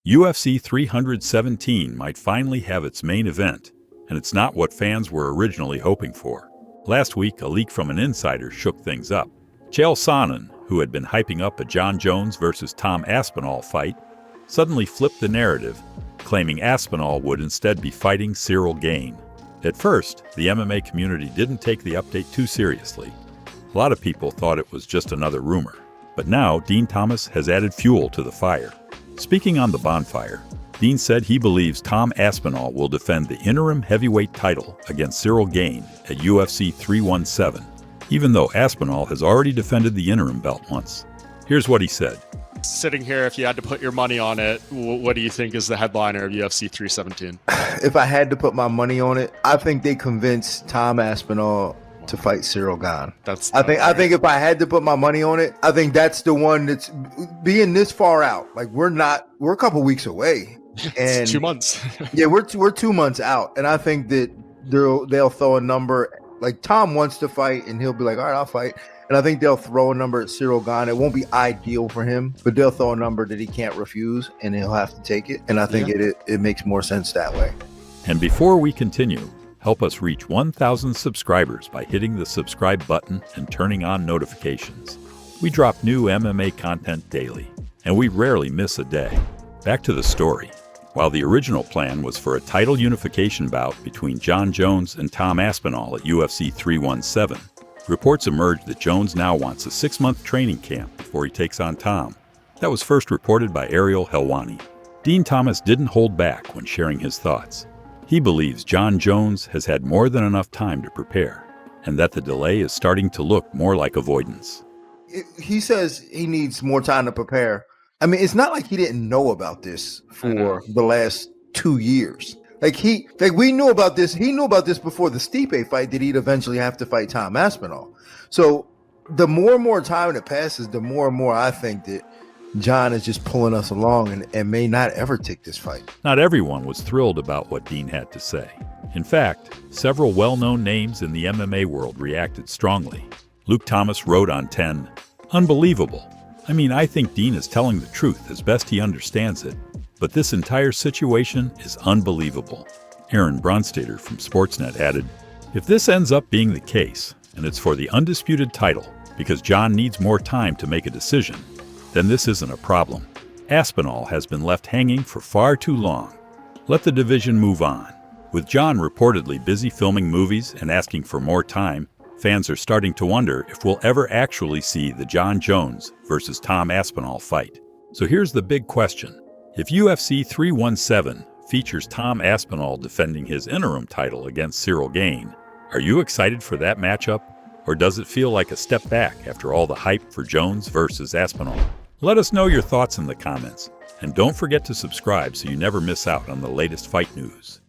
UFC 317 might finally have its main event, and it's not what fans were originally hoping for. Last week, a leak from an insider shook things up. Chael Sonnen, who had been hyping up a Jon Jones versus Tom Aspinall fight, suddenly flipped the narrative, claiming Aspinall would instead be fighting Ciryl Gane. At first, the MMA community didn't take the update too seriously. A lot of people thought it was just another rumor. But now, Dean Thomas has added fuel to the fire. Speaking on the bonfire, Dean said he believes Tom Aspinall will defend the interim heavyweight title against Ciryl Gane at UFC 317, even though Aspinall has already defended the interim belt once. Here's what he said. Sitting here, if you had to put your money on it, what do you think is the headliner of UFC 317? If I had to put my money on it, I think they convinced Tom Aspinall to fight Ciryl Gane. I think if I had to put my money on it, I think that's the one that's being this far out. Like we're a couple weeks away. And it's 2 months. Yeah, we're 2 months out. And I think that they'll throw a number. Like Tom wants to fight and he'll be like, all right, I'll fight. And I think they'll throw a number at Ciryl Gane. It won't be ideal for him, but they'll throw a number that he can't refuse and he'll have to take it. And I think it makes more sense that way. And before we continue, help us reach 1,000 subscribers by hitting the subscribe button and turning on notifications. We drop new MMA content daily, and we rarely miss a day. Back to the story. While the original plan was for a title unification bout between Jon Jones and Tom Aspinall at UFC 317, reports emerged that Jones now wants a 6-month training camp before he takes on Tom. That was first reported by Ariel Helwani. Dean Thomas didn't hold back when sharing his thoughts. He believes Jon Jones has had more than enough time to prepare, and that the delay is starting to look more like avoidance. He says he needs more time to prepare. I mean, it's not like he didn't know about this for the last 2 years. We knew about this. He knew about this before the Stipe fight that he'd eventually have to fight Tom Aspinall. So the more and more time that passes, the more and more I think that Jon is just pulling us along and may not ever take this fight. Not everyone was thrilled about what Dean had to say. In fact, several well-known names in the MMA world reacted strongly. Luke Thomas wrote on 10, "Unbelievable. I mean, I think Dean is telling the truth as best he understands it, but this entire situation is unbelievable." Aaron Bronstater from Sportsnet added, "If this ends up being the case, and it's for the undisputed title because Jon needs more time to make a decision, then this isn't a problem. Aspinall has been left hanging for far too long. Let the division move on." With Jon reportedly busy filming movies and asking for more time, fans are starting to wonder if we'll ever actually see the Jon Jones versus Tom Aspinall fight. So here's the big question. If UFC 317 features Tom Aspinall defending his interim title against Ciryl Gane, are you excited for that matchup? Or does it feel like a step back after all the hype for Jones versus Aspinall? Let us know your thoughts in the comments, and don't forget to subscribe so you never miss out on the latest fight news.